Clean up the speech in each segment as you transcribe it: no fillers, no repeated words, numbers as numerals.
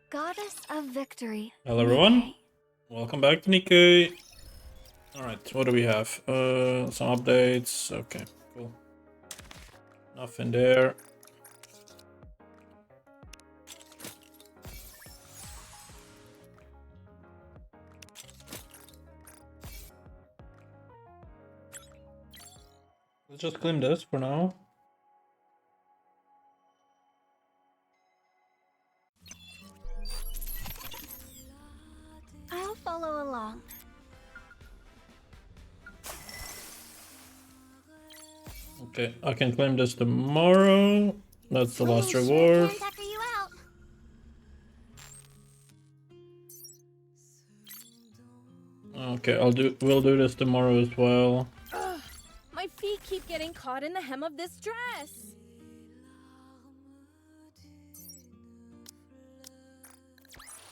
Goddess of victory. Hello everyone, Nikke. welcome back to Nikke. Alright, what do we have? Some updates. Okay, cool. Nothing there. Let's just claim this for now. I'll follow along. Okay, I can claim this tomorrow. That's the last Sure reward. can tucker you out. Okay, we'll do this tomorrow as well. Ugh, my feet keep getting caught in the hem of this dress.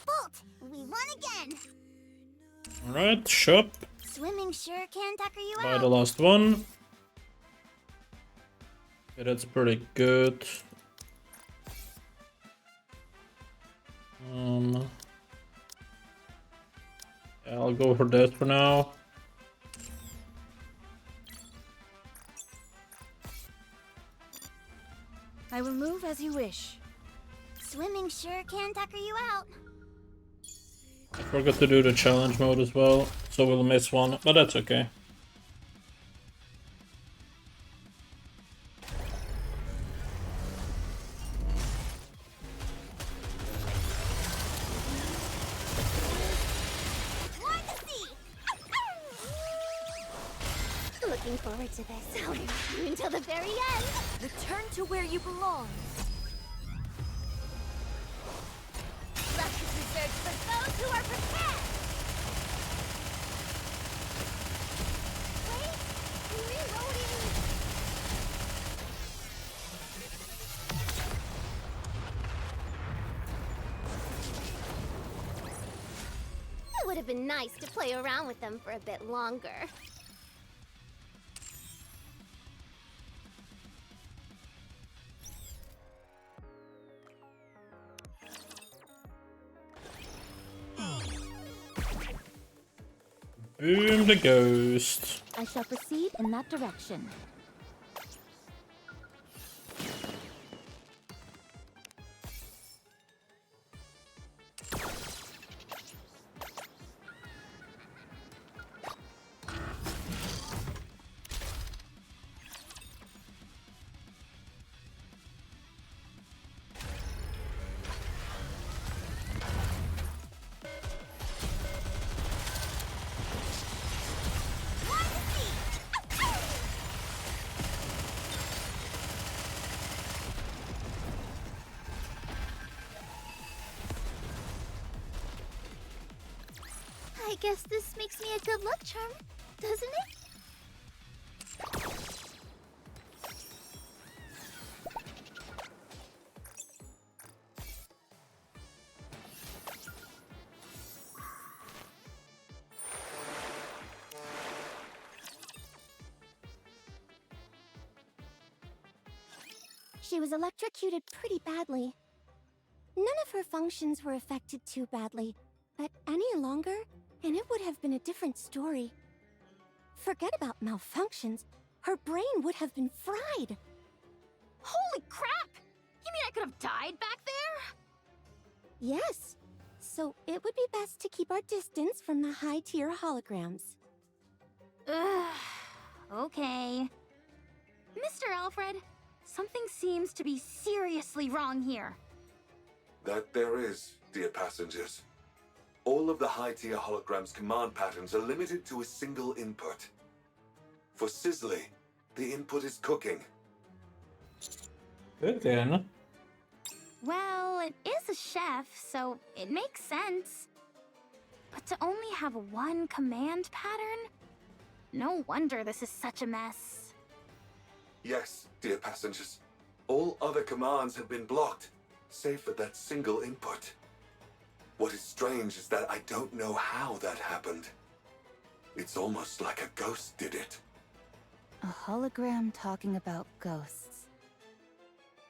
Bolt, we won again. Alright, shop. Swimming sure can tucker you Buy out. the last one. Okay, that's pretty good. Yeah, I'll go for this for now. I will move as you wish. Swimming sure can tucker you out. I forgot to do the challenge mode as well, so we'll miss one, but that's okay. More to see. Looking forward to this. I'll be with you until the very end. Return to where you belong. Luck is reserved for those who are prepared. Wait, I'm reloading. It would have been nice to play around with them for a bit longer. Boom the ghost. I shall proceed in that direction. I guess this makes me a good luck charm, doesn't it? She was electrocuted pretty badly. None of her functions were affected too badly, but any longer, and it would have been a different story. Forget about malfunctions. Her brain would have been fried. Holy crap! You mean I could have died back there? Yes. So it would be best to keep our distance from the high-tier holograms. Ugh, okay. Mr. Alfred, something seems to be seriously wrong here. That there is, dear passengers. All of the high-tier holograms' command patterns are limited to a single input. For Sizzly, the input is cooking. Good then. Well, it is a chef, so it makes sense. But to only have one command pattern? No wonder this is such a mess. Yes, dear passengers. All other commands have been blocked, save for that single input. What is strange is that I don't know how that happened. It's almost like a ghost did it. A hologram talking about ghosts.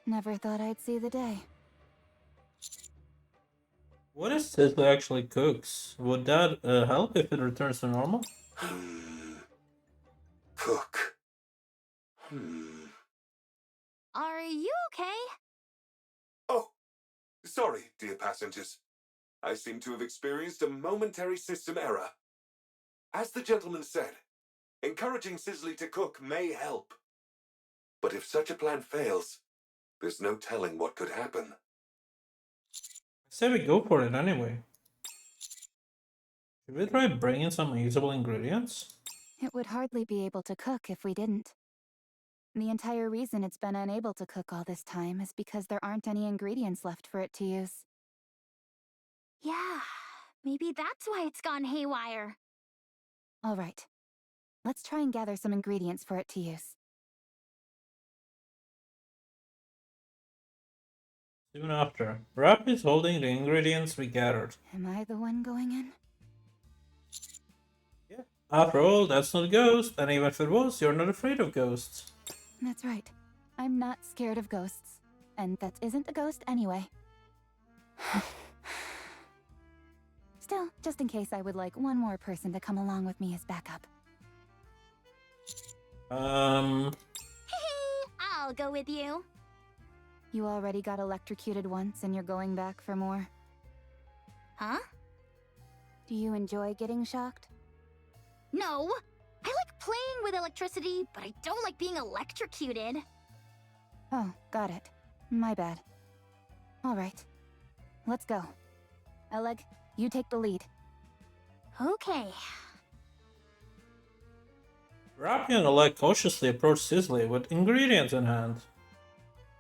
Never thought I'd see the day. What if Sizzly actually cooks? Would that help if it returns to normal? Cook. Are you okay? Oh, sorry, dear passengers. I seem to have experienced a momentary system error. As the gentleman said, encouraging Sizzly to cook may help. But if such a plan fails, there's no telling what could happen. I say we go for it anyway. Should we try bringing some usable ingredients? It would hardly be able to cook if we didn't. The entire reason it's been unable to cook all this time is because there aren't any ingredients left for it to use. Yeah, maybe that's why it's gone haywire. All right. Let's try and gather some ingredients for it to use. Soon after, Rap is holding the ingredients we gathered. Am I the one going in? Yeah. After all, that's not a ghost, and even if it was, you're not afraid of ghosts. That's right. I'm not scared of ghosts. And that isn't a ghost anyway. Still, just in case, I would like one more person to come along with me as backup. I'll go with you. You already got electrocuted once and you're going back for more. Huh? Do you enjoy getting shocked? No. I like playing with electricity, but I don't like being electrocuted. Oh, got it. My bad. Alright. Let's go. Oleg, you take the lead. Okay. Rappy and Oleg cautiously approach Sizzly with ingredients in hand.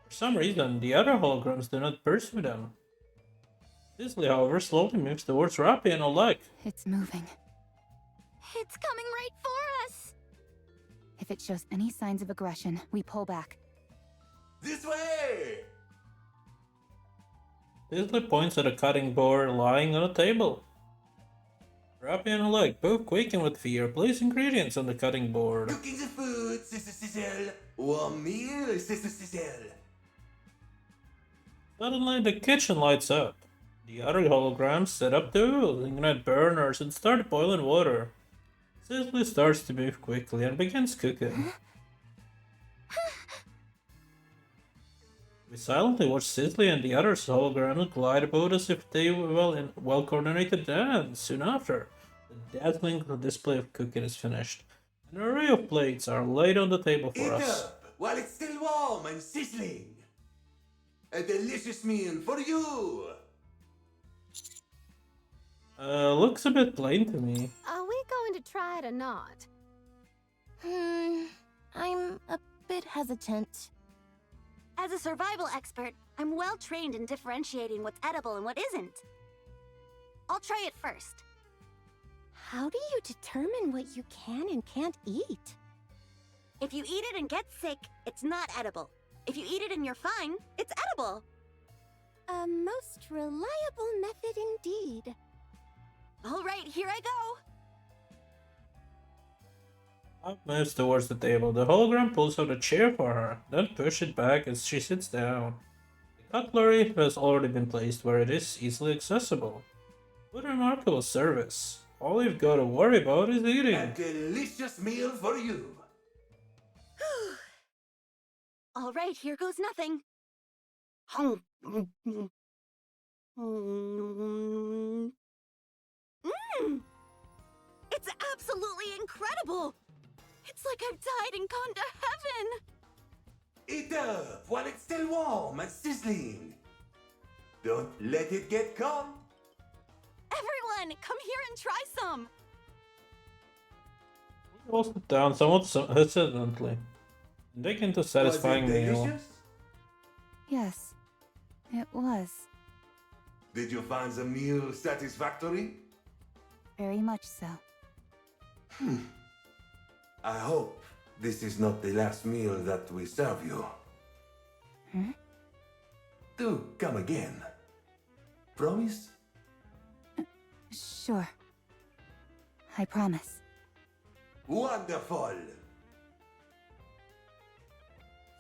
For some reason, the other holograms do not pursue them. Sizzly, however, slowly moves towards Rappy and Oleg. It's moving. It's coming right for us. If it shows any signs of aggression, we pull back. This way! Sizzly points at a cutting board lying on a table. Rappy and Oleg, both quaking with fear, place ingredients on the cutting board. Cooking the food, Sister Sizzle. Warm meal, Sister Sizzle. Suddenly, the kitchen lights up. The other holograms set up tools, ignite burners, and start boiling water. Sizzly starts to move quickly and begins cooking. We silently watch Sizzly and the other holograms glide about as if they were in well-coordinated dance. Soon after, the dazzling display of cooking is finished. An array of plates are laid on the table for Eat us. up while it's still warm and sizzling. A delicious meal for you. Looks a bit plain to me. Are we going to try it or not? I'm a bit hesitant. As a survival expert, I'm well trained in differentiating what's edible and what isn't. I'll try it first. How do you determine what you can and can't eat? If you eat it and get sick, it's not edible. If you eat it and you're fine, it's edible. A most reliable method indeed. All right, here I go. Up moves towards the table. The hologram pulls out a chair for her, then pushes it back as she sits down. The cutlery has already been placed where it is easily accessible. What remarkable service. All you've got to worry about is A eating. delicious meal for you. All right, here goes nothing. It's absolutely incredible! It's like I've died and gone to heaven! Eat up while it's still warm and sizzling. Don't let it get cold. Everyone, come here and try some! We all sit down somewhat hesitantly and dig into a satisfying Was it meal. delicious? Yes, it was. Did you find the meal satisfactory? Very much so. I hope this is not the last meal that we serve you. Do come again. Promise? Sure. I promise. Wonderful!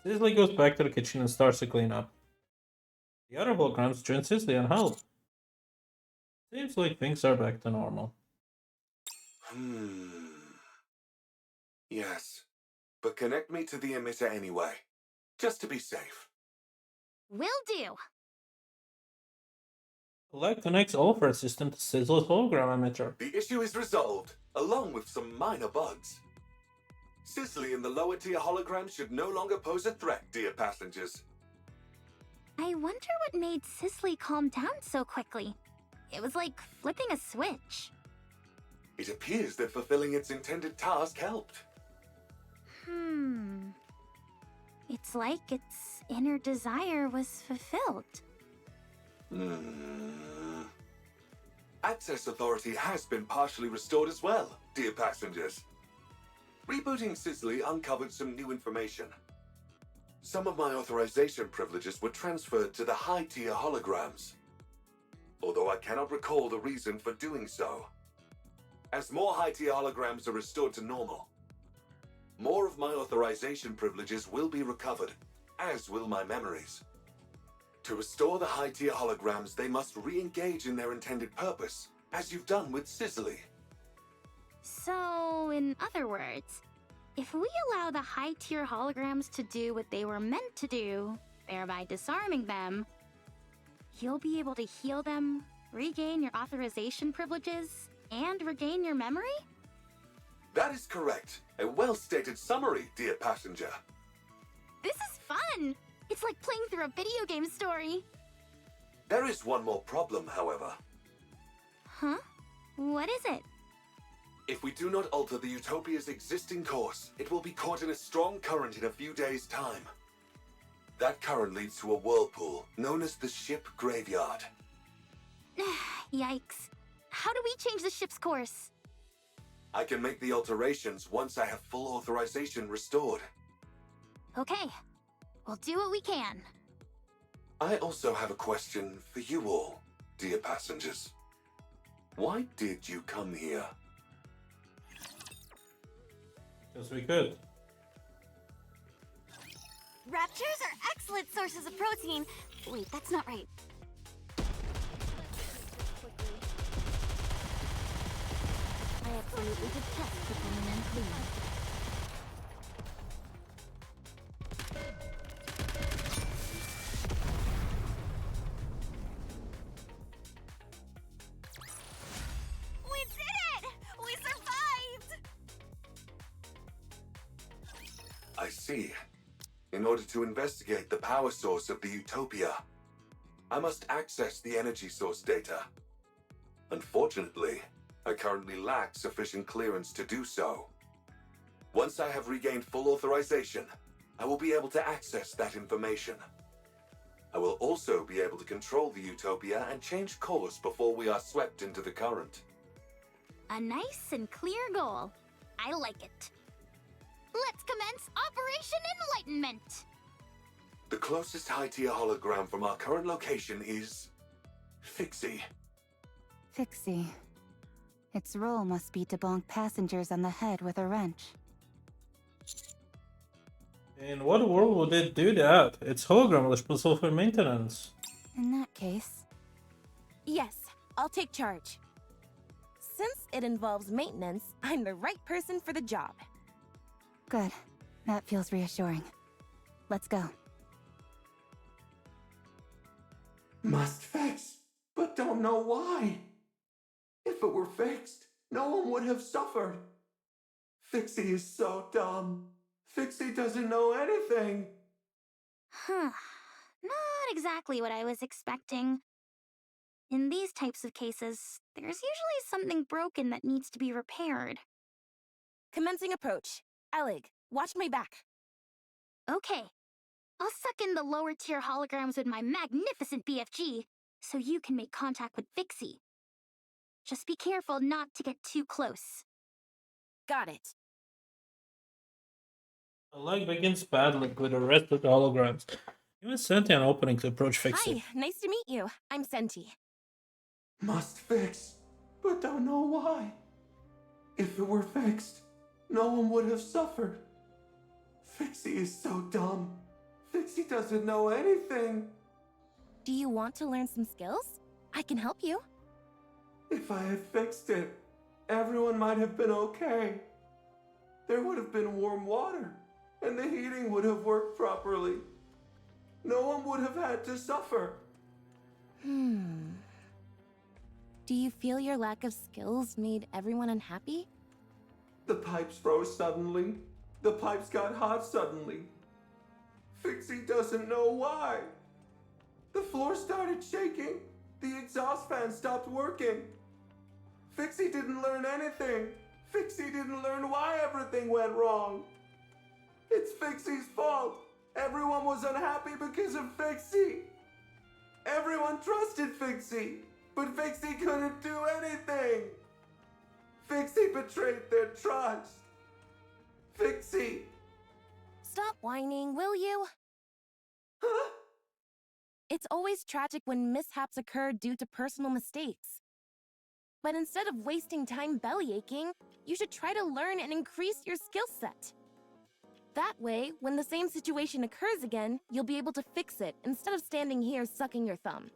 Sizzly goes back to the kitchen and starts to clean up. The other holograms join Sizzly and help. Seems like things are back to normal. Yes. But connect me to the emitter anyway. Just to be safe. Will do. Leg connects Ulfra system to Sizzle's hologram emitter. The issue is resolved, along with some minor bugs. Sizzly and the lower tier holograms should no longer pose a threat, dear passengers. I wonder what made Sisley calm down so quickly. It was like flipping a switch. It appears that fulfilling its intended task helped. It's like its inner desire was fulfilled. Access authority has been partially restored as well, dear passengers. Rebooting Sizzly uncovered some new information. Some of my authorization privileges were transferred to the high-tier holograms, although I cannot recall the reason for doing so. As more high-tier holograms are restored to normal, more of my authorization privileges will be recovered, as will my memories. To restore the high-tier holograms, they must re-engage in their intended purpose, as you've done with Sizzly. So, in other words, if we allow the high-tier holograms to do what they were meant to do, thereby disarming them, you'll be able to heal them, regain your authorization privileges, and regain your memory? That is correct. A well-stated summary, dear passenger. This is fun! It's like playing through a video game story. There is one more problem, however. Huh? What is it? If we do not alter the Utopia's existing course, it will be caught in a strong current in a few days' time. That current leads to a whirlpool, known as the ship graveyard. Yikes. How do we change the ship's course? I can make the alterations once I have full authorization restored. Okay. We'll do what we can. I also have a question for you all, dear passengers. Why did you come here? Because we could. Raptures are excellent sources of protein. Wait, that's not right. I absolutely detest becoming unclean. We did it! We survived! I see. In order to investigate the power source of the Utopia, I must access the energy source data. Unfortunately, I currently lack sufficient clearance to do so. Once I have regained full authorization, I will be able to access that information. I will also be able to control the Utopia and change course before we are swept into the current. A nice and clear goal. I like it. Let's commence Operation Enlightenment! The closest high-tier hologram from our current location is... Fixie. Fixie. Its role must be to bonk passengers on the head with a wrench. In what world would it do that? It's hologram responsible for maintenance. In that case... Yes, I'll take charge. Since it involves maintenance, I'm the right person for the job. Good. That feels reassuring. Let's go. Must fix, but don't know why. If it were fixed, no one would have suffered. Fixie is so dumb. Fixie doesn't know anything. Huh. Not exactly what I was expecting. In these types of cases, there's usually something broken that needs to be repaired. Commencing approach. Alec, watch my back. Okay. I'll suck in the lower tier holograms with my magnificent BFG, so you can make contact with Fixie. Just be careful not to get too close. Got it. The leg begins battling with the rest of the holograms. Even Senti an opening to approach Fixie. Hi, nice to meet you. I'm Senti. Must fix, but don't know why. If it were fixed, no one would have suffered. Fixie is so dumb. Fixie doesn't know anything. Do you want to learn some skills? I can help you. If I had fixed it, everyone might have been okay. There would have been warm water, and the heating would have worked properly. No one would have had to suffer. Do you feel your lack of skills made everyone unhappy? The pipes froze suddenly. The pipes got hot suddenly. Fixie doesn't know why. The floor started shaking. The exhaust fan stopped working. Fixie didn't learn anything. Fixie didn't learn why everything went wrong. It's Fixie's fault. Everyone was unhappy because of Fixie. Everyone trusted Fixie, but Fixie couldn't do anything. Fixie betrayed their trust. Fixie. Stop whining, will you? Huh? It's always tragic when mishaps occur due to personal mistakes. But instead of wasting time bellyaching, you should try to learn and increase your skill set. That way, when the same situation occurs again, you'll be able to fix it instead of standing here sucking your thumb.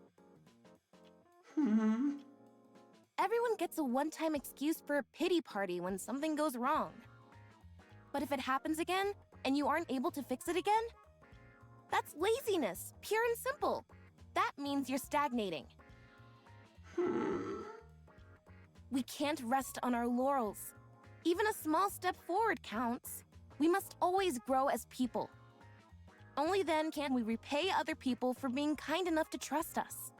Everyone gets a one-time excuse for a pity party when something goes wrong. But if it happens again, and you aren't able to fix it again, that's laziness, pure and simple. That means you're stagnating. We can't rest on our laurels. Even a small step forward counts. We must always grow as people. Only then can we repay other people for being kind enough to trust us.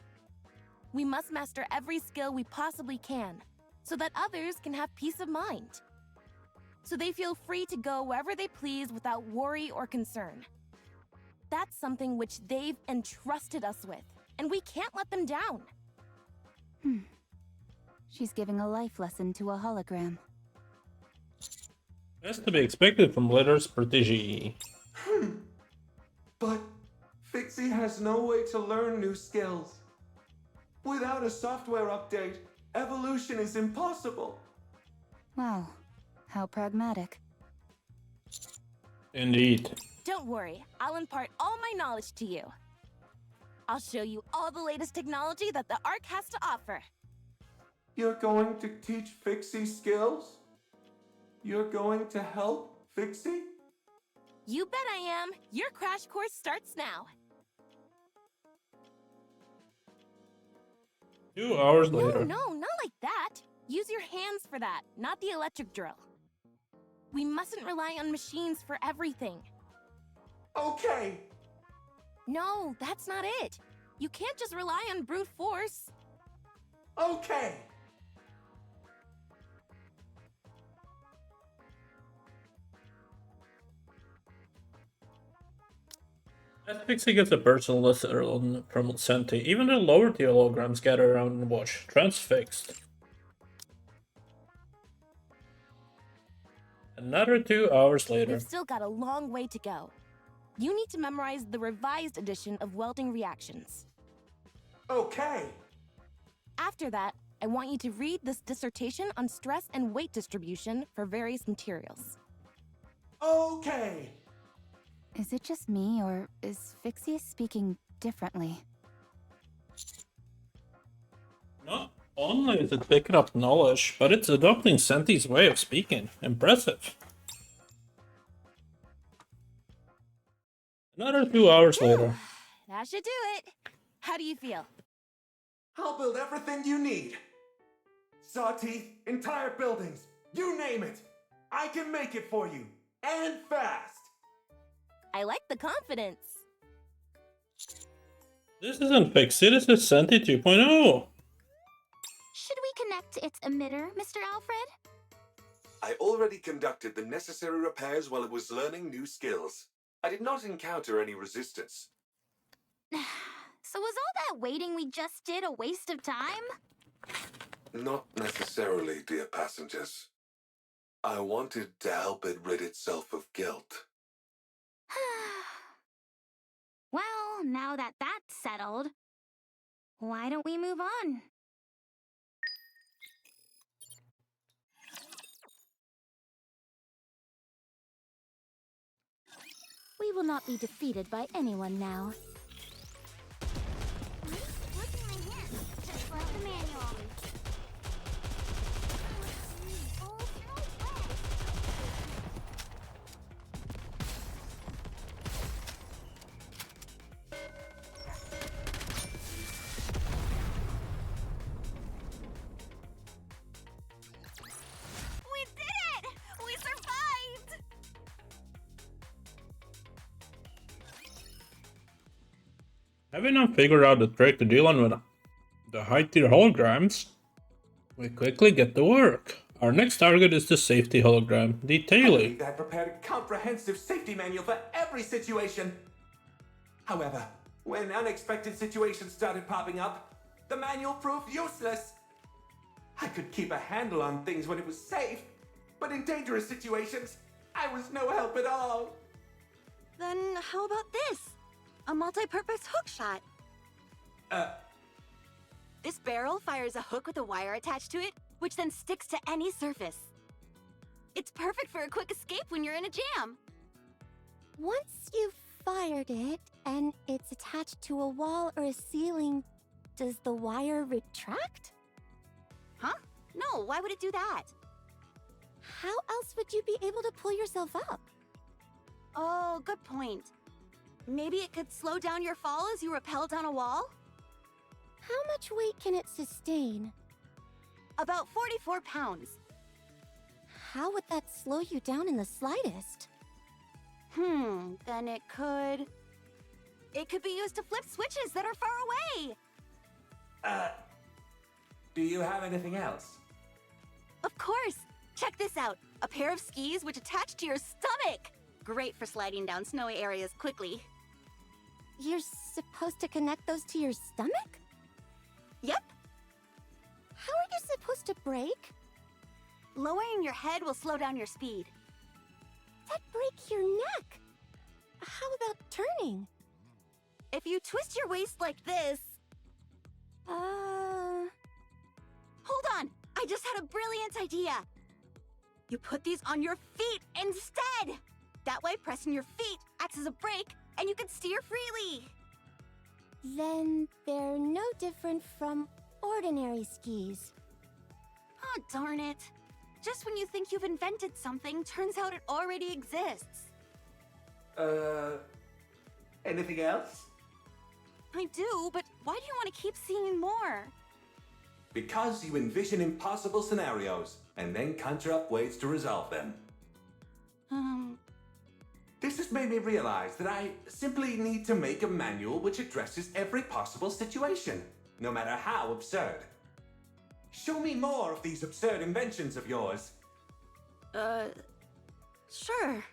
We must master every skill we possibly can, so that others can have peace of mind. So they feel free to go wherever they please without worry or concern. That's something which they've entrusted us with, and we can't let them down. She's giving a life lesson to a hologram. That's to be expected from Letter's protégé. But Fixie has no way to learn new skills. Without a software update, evolution is impossible. Wow, how pragmatic. Indeed. Don't worry, I'll impart all my knowledge to you. I'll show you all the latest technology that the Ark has to offer. You're going to teach Fixie skills? You're going to help Fixie? You bet I am. Your crash course starts now. 2 hours later. No, not like that. Use your hands for that, not the electric drill. We mustn't rely on machines for everything. Okay. No, that's not it. You can't just rely on brute force. Okay. As Pixie gets a personal lesson from Senti, even the lower tier holograms gather around and watch, transfixed. Another 2 hours later. We've still got a long way to go. You need to memorize the revised edition of welding reactions. Okay. After that, I want you to read this dissertation on stress and weight distribution for various materials. Okay. Is it just me, or is Fixie speaking differently? Not only is it picking up knowledge, but it's adopting Senti's way of speaking. Impressive. Another 2 hours later. That should do it. How do you feel? I'll build everything you need. Saw teeth, entire buildings, you name it. I can make it for you. And fast. I like the confidence. This isn't Pixie, this is Senti 2.0. Should we connect its emitter, Mr. Alfred? I already conducted the necessary repairs while it was learning new skills. I did not encounter any resistance. So was all that waiting we just did a waste of time? Not necessarily, dear passengers. I wanted to help it rid itself of guilt. Well, now that that's settled, why don't we move on? We will not be defeated by anyone now. Look at my hand, just like the manual. Having now figured out the trick to dealing with the high-tier holograms, we quickly get to work. Our next target is the safety hologram, the I Taily. believe I prepared a comprehensive safety manual for every situation. However, when unexpected situations started popping up, the manual proved useless. I could keep a handle on things when it was safe, but in dangerous situations, I was no help at all. Then how about this? A multi-purpose hook shot. This barrel fires a hook with a wire attached to it, which then sticks to any surface. It's perfect for a quick escape when you're in a jam. Once you've fired it, and it's attached to a wall or a ceiling, does the wire retract? Huh? No, why would it do that? How else would you be able to pull yourself up? Oh, good point. Maybe it could slow down your fall as you rappel down a wall? How much weight can it sustain? About 44 pounds. How would that slow you down in the slightest? Then it could... It could be used to flip switches that are far away! Do you have anything else? Of course! Check this out! A pair of skis which attach to your stomach! Great for sliding down snowy areas quickly. You're supposed to connect those to your stomach? Yep! How are you supposed to brake? Lowering your head will slow down your speed. That'd break your neck. How about turning? If you twist your waist like this... Hold on! I just had a brilliant idea! You put these on your feet instead! That way, pressing your feet acts as a brake, and you can steer freely! Then they're no different from ordinary skis. Oh, darn it. Just when you think you've invented something, turns out it already exists. Anything else? I do, but why do you want to keep seeing more? Because you envision impossible scenarios, and then conjure up ways to resolve them. This has made me realize that I simply need to make a manual which addresses every possible situation, no matter how absurd. Show me more of these absurd inventions of yours. Sure.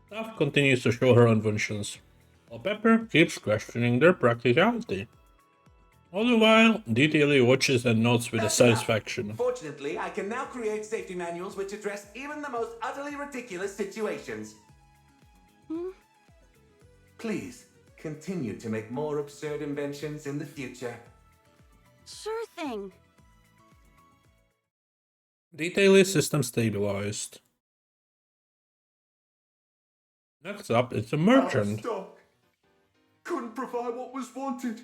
Staff continues to show her inventions, while Pepper keeps questioning their practicality. All the while, Detailee watches and notes with That's enough. satisfaction. Fortunately, I can now create safety manuals which address even the most utterly ridiculous situations. Please, continue to make more absurd inventions in the future. Sure thing. Detailee system stabilized. Next up, it's a merchant. Stock. Couldn't provide what was wanted.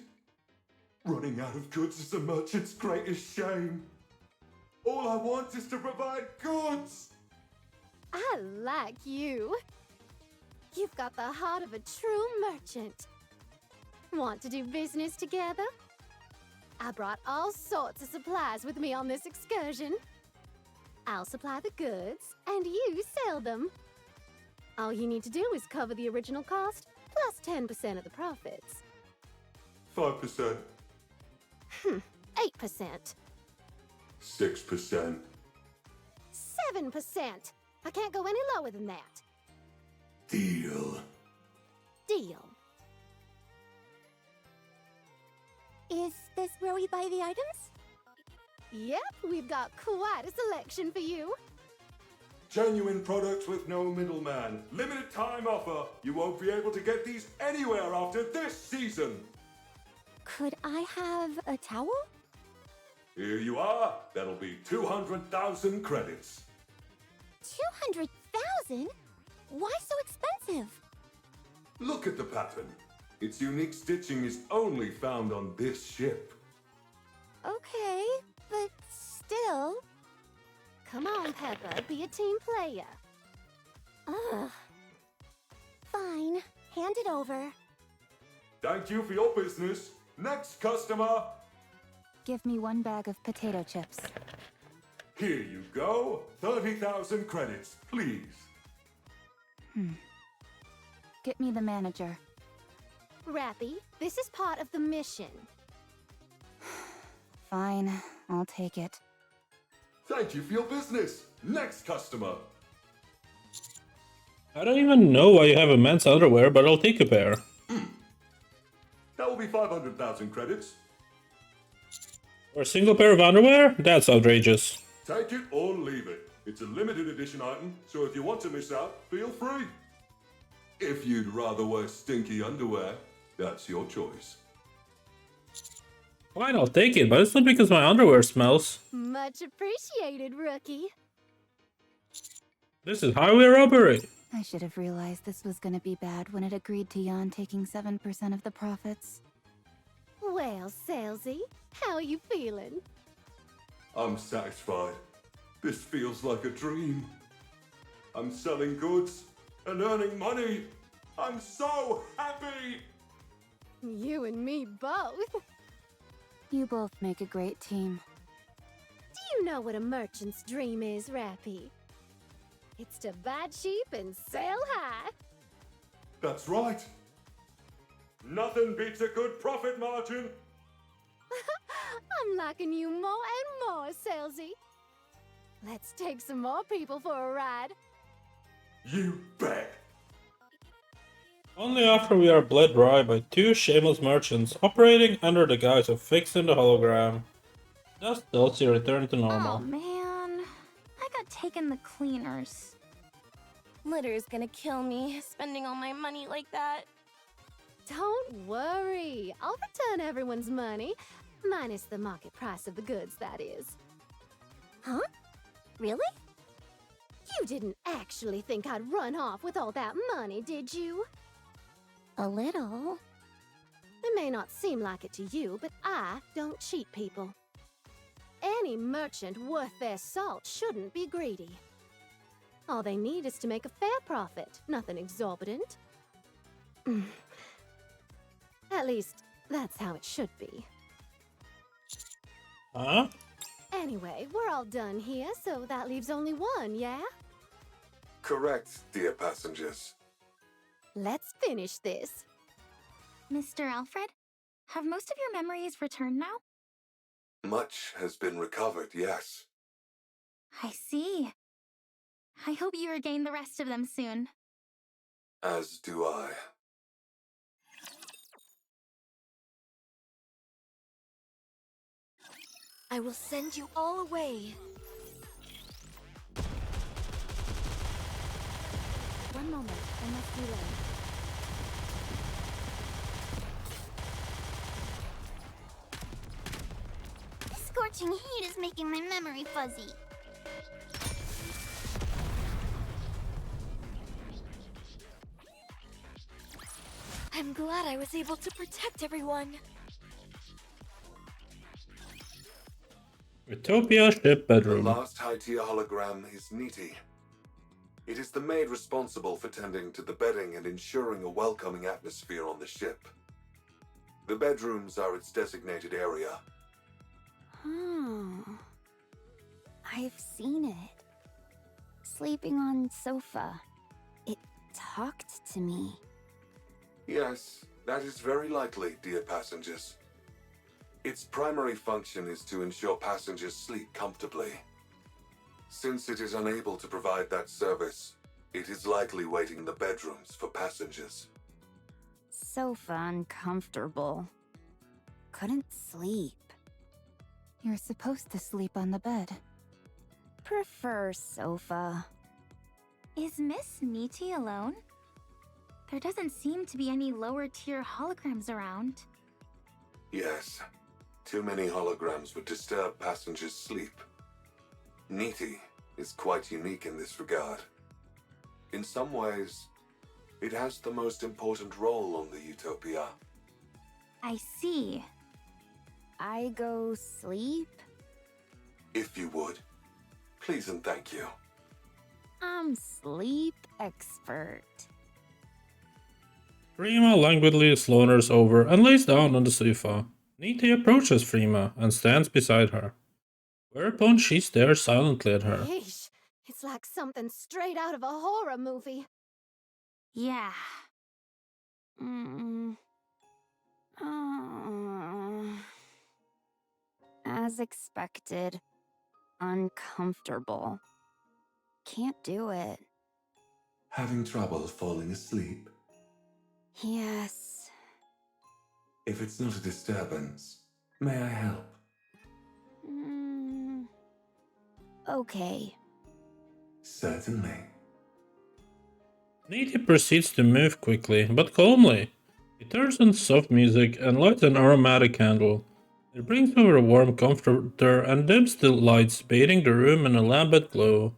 Running out of goods is a merchant's greatest shame. All I want is to provide goods. I like you. You've got the heart of a true merchant. Want to do business together? I brought all sorts of supplies with me on this excursion. I'll supply the goods, and you sell them. All you need to do is cover the original cost, plus 10% of the profits. 5%. 8%. 6%. 7%. I can't go any lower than that. Deal. Deal. Is this where we buy the items? Yep, we've got quite a selection for you. Genuine products with no middleman. Limited time offer. You won't be able to get these anywhere after this season. Could I have a towel? Here you are. That'll be 200,000 credits. 200,000? Why so expensive? Look at the pattern. Its unique stitching is only found on this ship. Okay, but still. Come on, Peppa, be a team player. Ugh. Fine, hand it over. Thank you for your business. Next customer. Give me 1 bag of potato chips. Here you go. 30,000 credits, please. Get me the manager. Rappy, this is part of the mission. Fine, I'll take it. Thank you for your business. Next customer. I don't even know why you have a men's underwear, but I'll take a pair. That will be 500,000 credits. For a single pair of underwear? That's outrageous. Take it or leave it. It's a limited edition item, so if you want to miss out, feel free. If you'd rather wear stinky underwear, that's your choice. Fine, I'll take it, but it's not because my underwear smells. Much appreciated, rookie. This is highway robbery. I should have realized this was gonna be bad when it agreed to Jan taking 7% of the profits. Well, Salesy, how are you feeling? I'm satisfied. This feels like a dream. I'm selling goods and earning money. I'm so happy! You and me both. You both make a great team. Do you know what a merchant's dream is, Rappy? It's to buy cheap and sell high. That's right. Nothing beats a good profit margin. I'm liking you more and more, Salesy. Let's take some more people for a ride. You bet. Only after we are bled dry by two shameless merchants operating under the guise of fixing the hologram does Dulcie return to Oh normal. man, I got taken the cleaners. Litter's gonna kill me, spending all my money like that. Don't worry. I'll return everyone's money. Minus the market price of the goods, that is. Huh? Really? You didn't actually think I'd run off with all that money, did you? A little. It may not seem like it to you, but I don't cheat people. Any merchant worth their salt shouldn't be greedy. All they need is to make a fair profit, nothing exorbitant. At least, that's how it should be. Huh? Anyway, we're all done here, so that leaves only one, yeah? Correct, dear passengers. Let's finish this. Mr. Alfred, have most of your memories returned now? Much has been recovered, yes. I see. I hope you regain the rest of them soon. As do I. I will send you all away. One moment, I must relay. Scorching heat is making my memory fuzzy. I'm glad I was able to protect everyone. Utopia ship The bedroom. last high-tier hologram is Nikke. It is the maid responsible for tending to the bedding and ensuring a welcoming atmosphere on the ship. The bedrooms are its designated area. I've seen it. Sleeping on sofa. It talked to me. Yes, that is very likely, dear passengers. Its primary function is to ensure passengers sleep comfortably. Since it is unable to provide that service, it is likely waiting in the bedrooms for passengers. Sofa uncomfortable. Couldn't sleep. You're supposed to sleep on the bed. Prefer sofa. Is Miss Nikke alone? There doesn't seem to be any lower tier holograms around. Yes, too many holograms would disturb passengers' sleep. Nikke is quite unique in this regard. In some ways, it has the most important role on the Utopia. I see. I go sleep? If you would, please and thank you. I'm sleep expert. Frima languidly slaunters over and lays down on the sofa. Nikke approaches Frima and stands beside her, whereupon she stares silently at her. Yeesh, it's like something straight out of a horror movie. Yeah. As expected. Uncomfortable. Can't do it. Having trouble falling asleep? Yes. If it's not a disturbance, may I help? Okay. Certainly. Nikke proceeds to move quickly, but calmly. He turns on soft music and lights an aromatic candle. It brings over a warm comforter and dims the lights, bathing the room in a lambent glow.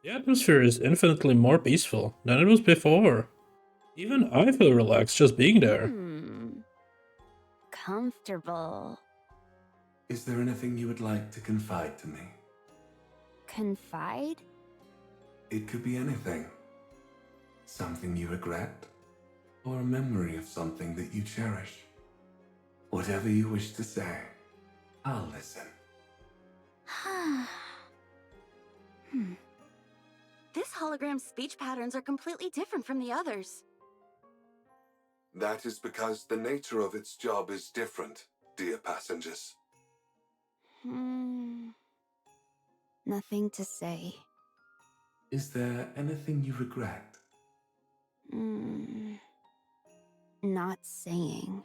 The atmosphere is infinitely more peaceful than it was before. Even I feel relaxed just being there. Comfortable. Is there anything you would like to confide to me? Confide? It could be anything. Something you regret, or a memory of something that you cherish. Whatever you wish to say, I'll listen. This hologram's speech patterns are completely different from the others. That is because the nature of its job is different, dear passengers. Nothing to say. Is there anything you regret? Not saying.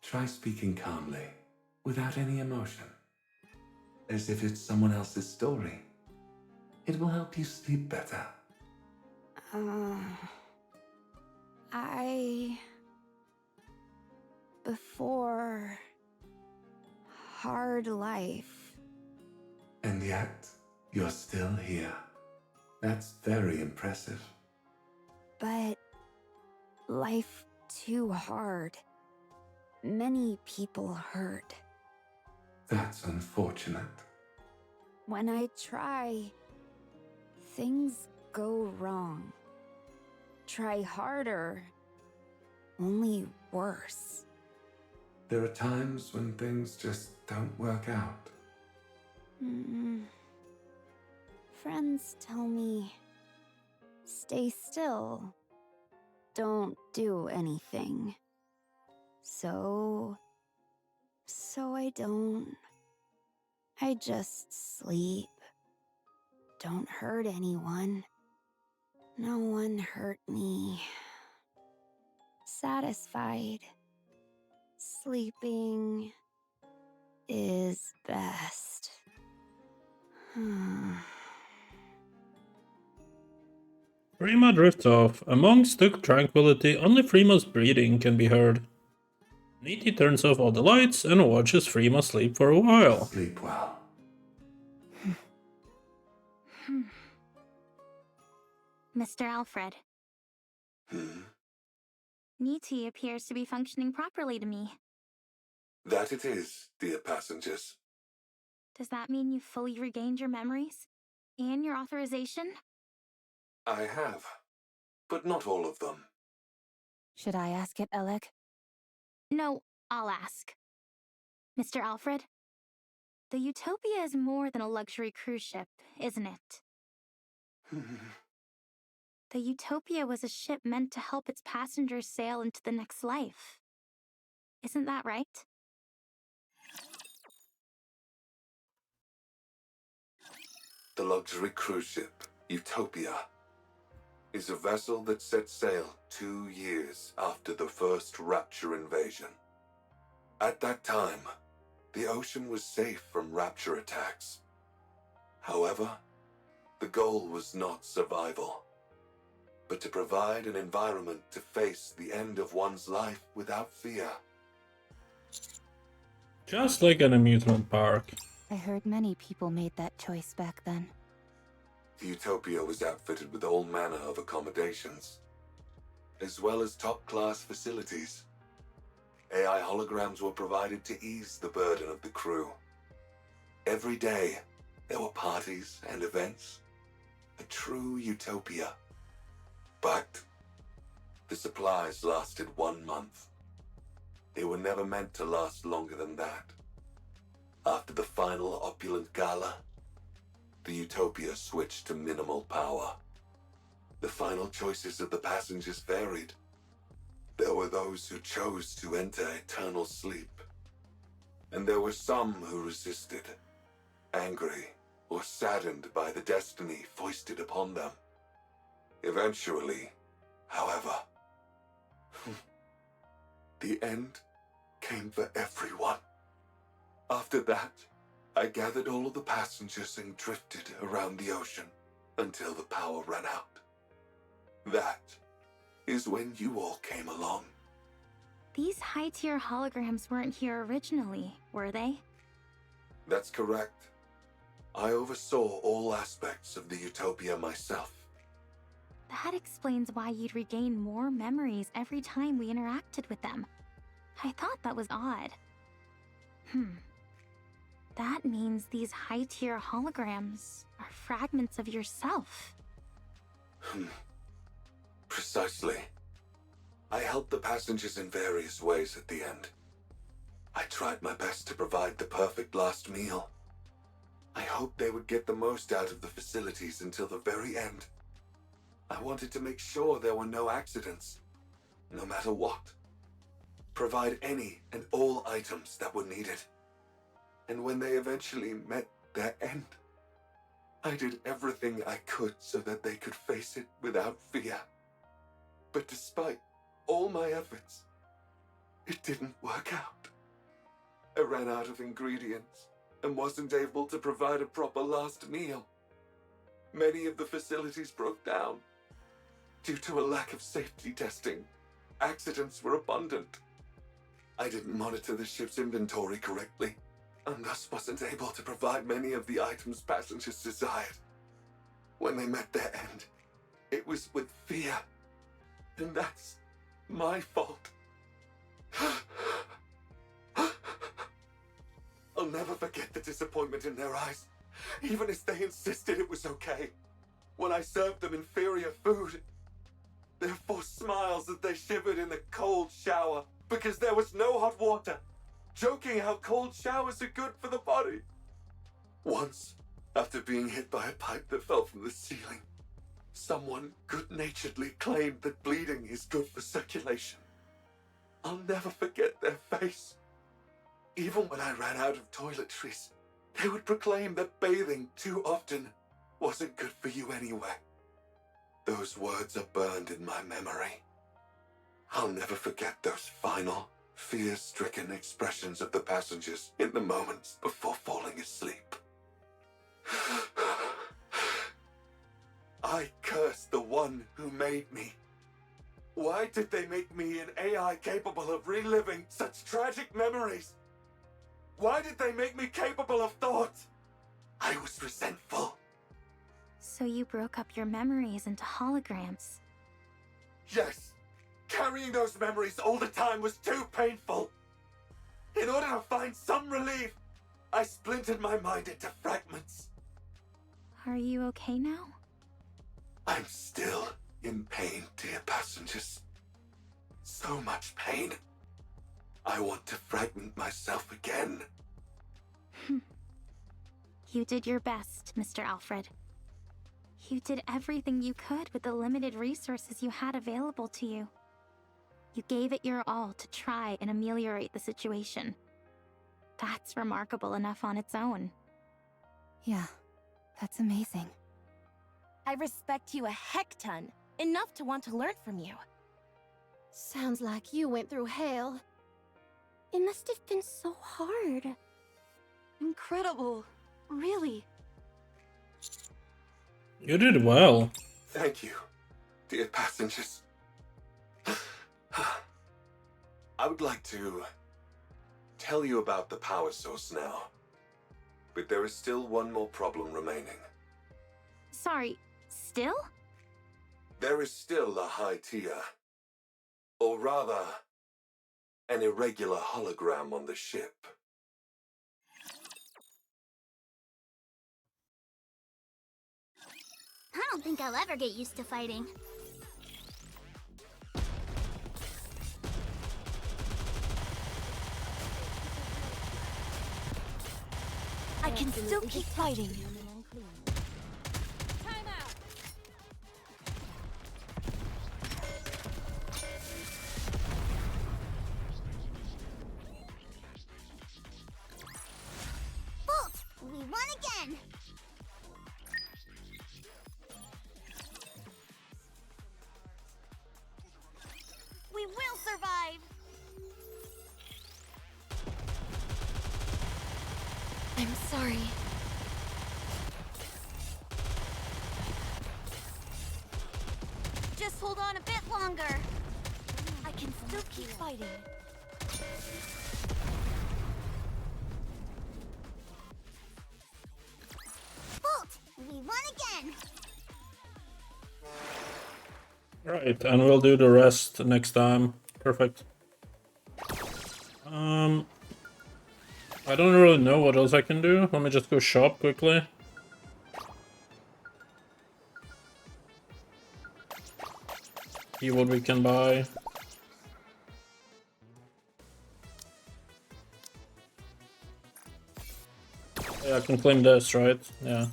Try speaking calmly, without any emotion. As if it's someone else's story. It will help you sleep better. Before... hard life. And yet, you're still here. That's very impressive. But... life too hard. Many people hurt. That's unfortunate. When I try... things go wrong. Try harder. Only worse. There are times when things just don't work out. Friends tell me, stay still. Don't do anything. So I don't. I just sleep. Don't hurt anyone. No one hurt me. Satisfied. Sleeping is best. Frima drifts off. Amongst the tranquility, only Frima's breathing can be heard. Nikke turns off all the lights and watches Frima sleep for a while. Sleep well. Mr. Alfred, Nikke appears to be functioning properly to me. That it is, dear passengers. Does that mean you've fully regained your memories? And your authorization? I have, but not all of them. Should I ask it, Alec? No, I'll ask. Mr. Alfred, the Utopia is more than a luxury cruise ship, isn't it? The Utopia was a ship meant to help its passengers sail into the next life. Isn't that right? The luxury cruise ship, Utopia, is a vessel that set sail 2 years after the first Rapture invasion. At that time, the ocean was safe from Rapture attacks. However, the goal was not survival, but to provide an environment to face the end of one's life without fear. Just like an amusement park. I heard many people made that choice back then. The Utopia was outfitted with all manner of accommodations, as well as top-class facilities. AI holograms were provided to ease the burden of the crew. Every day, there were parties and events. A true utopia. But the supplies lasted 1 month. They were never meant to last longer than that. After the final opulent gala, the Utopia switched to minimal power. The final choices of the passengers varied. there were those who chose to enter eternal sleep. And there were some who resisted, angry or saddened by the destiny foisted upon them. Eventually, however, the end came for everyone. After that, I gathered all of the passengers and drifted around the ocean until the power ran out. That is when you all came along. These high-tier holograms weren't here originally, were they? That's correct. I oversaw all aspects of the utopia myself. That explains why you'd regain more memories every time we interacted with them. I thought that was odd. That means these high-tier holograms are fragments of yourself. Precisely. I helped the passengers in various ways at the end. I tried my best to provide the perfect last meal. I hoped they would get the most out of the facilities until the very end. I wanted to make sure there were no accidents, no matter what. Provide any and all items that were needed. And when they eventually met their end, I did everything I could so that they could face it without fear. But despite all my efforts, it didn't work out. I ran out of ingredients and wasn't able to provide a proper last meal. Many of the facilities broke down. Due to a lack of safety testing, accidents were abundant. I didn't monitor the ship's inventory correctly, and thus wasn't able to provide many of the items passengers desired. When they met their end, it was with fear. And that's my fault. I'll never forget the disappointment in their eyes, even as they insisted it was okay. When I served them inferior food, their forced smiles as they shivered in the cold shower because there was no hot water, joking how cold showers are good for the body. Once, after being hit by a pipe that fell from the ceiling, someone good-naturedly claimed that bleeding is good for circulation. I'll never forget their face. Even when I ran out of toiletries, they would proclaim that bathing too often wasn't good for you anyway. Those words are burned in my memory. I'll never forget those final, fear-stricken expressions of the passengers in the moments before falling asleep. I curse the one who made me. Why did they make me an AI capable of reliving such tragic memories? Why did they make me capable of thought? I was resentful. So you broke up your memories into holograms. Yes, carrying those memories all the time was too painful. In order to find some relief, I splintered my mind into fragments. Are you okay now? I'm still in pain, dear passengers. So much pain. I want to fragment myself again. You did your best, Mr. Alfred. You did everything you could with the limited resources you had available to you. You gave it your all to try and ameliorate the situation. That's remarkable enough on its own. Yeah, that's amazing. I respect you a heck ton, enough to want to learn from you. Sounds like you went through hell. It must have been so hard. Incredible. Really. You did well. Thank you, dear passengers. I would like to tell you about the power source now. But there is still one more problem remaining. Sorry, still? There is still a high tier, or rather, an irregular hologram on the ship. I don't think I'll ever get used to fighting. I can still keep fighting. won again! We will survive! I'm sorry. Just hold on a bit longer. I can still keep fighting. Bolt! We won again! Right, and we'll do the rest next time. Perfect. I don't really know what else I can do. Let me just go shop quickly. See what we can buy. Yeah, I can claim this, right? Yeah.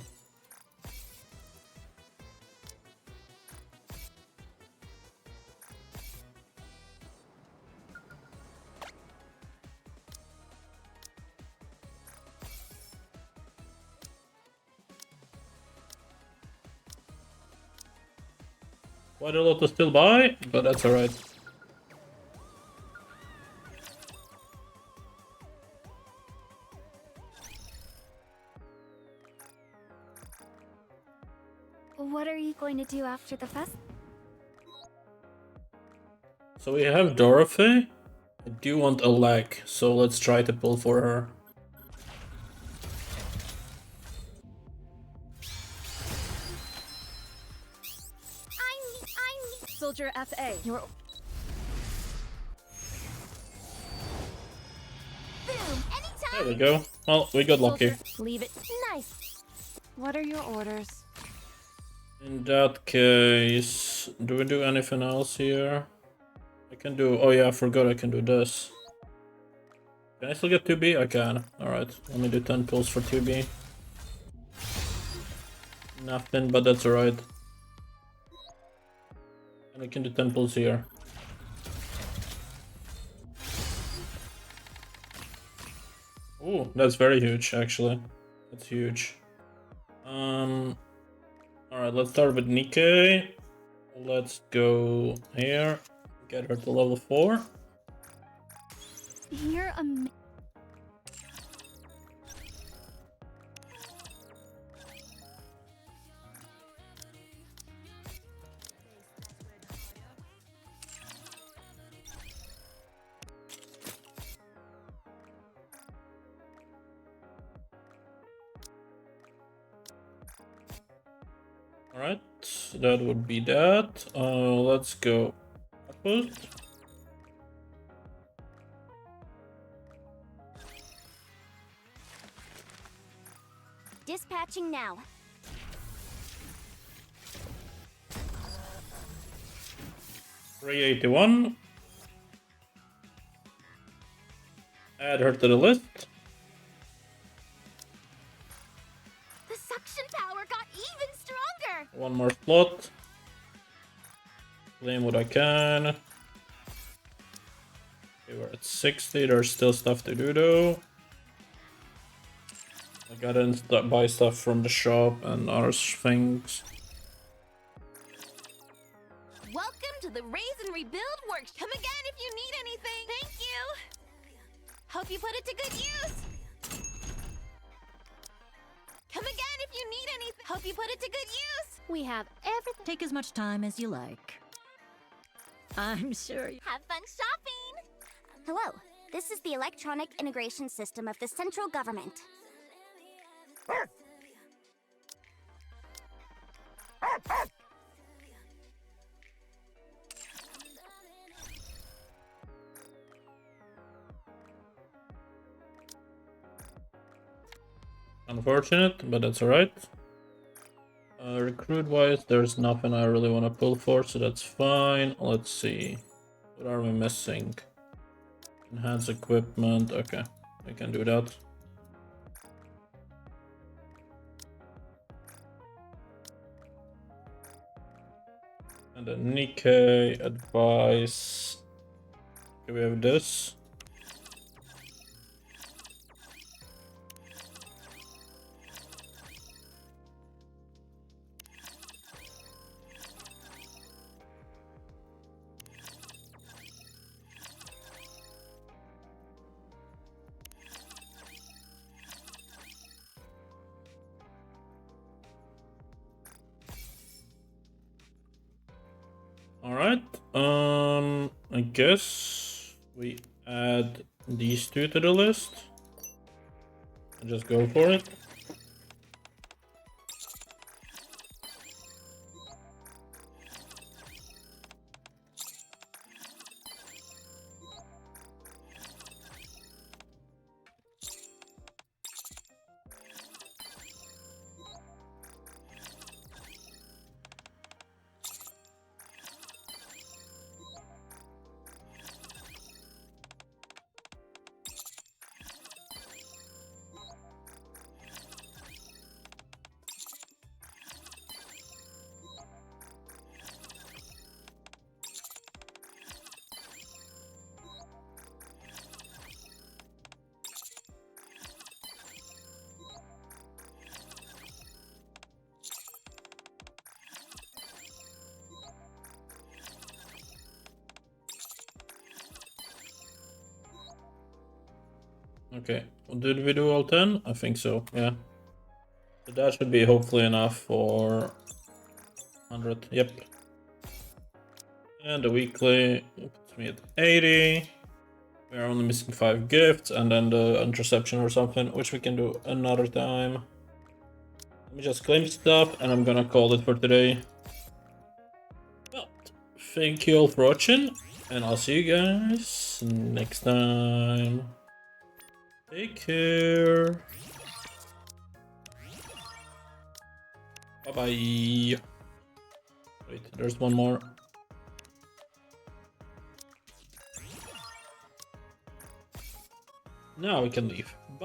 Quite a lot to still buy, but that's alright. What are you going to do after the fest? So we have Dorothy. I do want a leg, so let's try to pull for her. I'm Soldier FA. You're boom! Anytime! There we go. Well, we got lucky. leave it. Nice. What are your orders? In that case, do we do anything else here? I can do... Oh yeah, I forgot I can do this. Can I still get 2B? I can. Alright, let me do 10 pulls for 2B. Nothing, but that's alright. And I can do 10 pulls here. Ooh, that's very huge, actually. That's huge. Alright, let's start with Nikke. Let's go here. Get her to level 4. You're Alright, that would be that. Let's go. Dispatching now. $381. Add her to the list. The suction power got even stronger! One more slot. Claim what I can. Okay, we're at 60. There's still stuff to do though. I gotta buy stuff from the shop and other things. Welcome to the Raise and Rebuild Works. Come again if you need anything. Thank you. Hope you put it to good use. Come again if you need anything. Hope you put it to good use. We have everything. Take as much time as you like. I'm sure you... Have fun shopping! Hello, this is the electronic integration system of the central government. Unfortunate, but that's alright. Recruit wise, there's nothing I really want to pull for, so that's fine. Let's see. What are we missing? Enhance equipment. Okay, we can do that. And then Nikke, advice. Okay, we have this. Alright, I guess we add these two to the list. And just go for it. Okay, did we do all 10? I think so, yeah. So that should be hopefully enough for 100, yep. And the weekly puts me at 80. We're only missing 5 gifts and then the interception or something, which we can do another time. Let me just claim stuff and I'm gonna call it for today. Well, thank you all for watching and I'll see you guys next time. Take care. Bye-bye. Wait, there's one more. Now we can leave. Bye.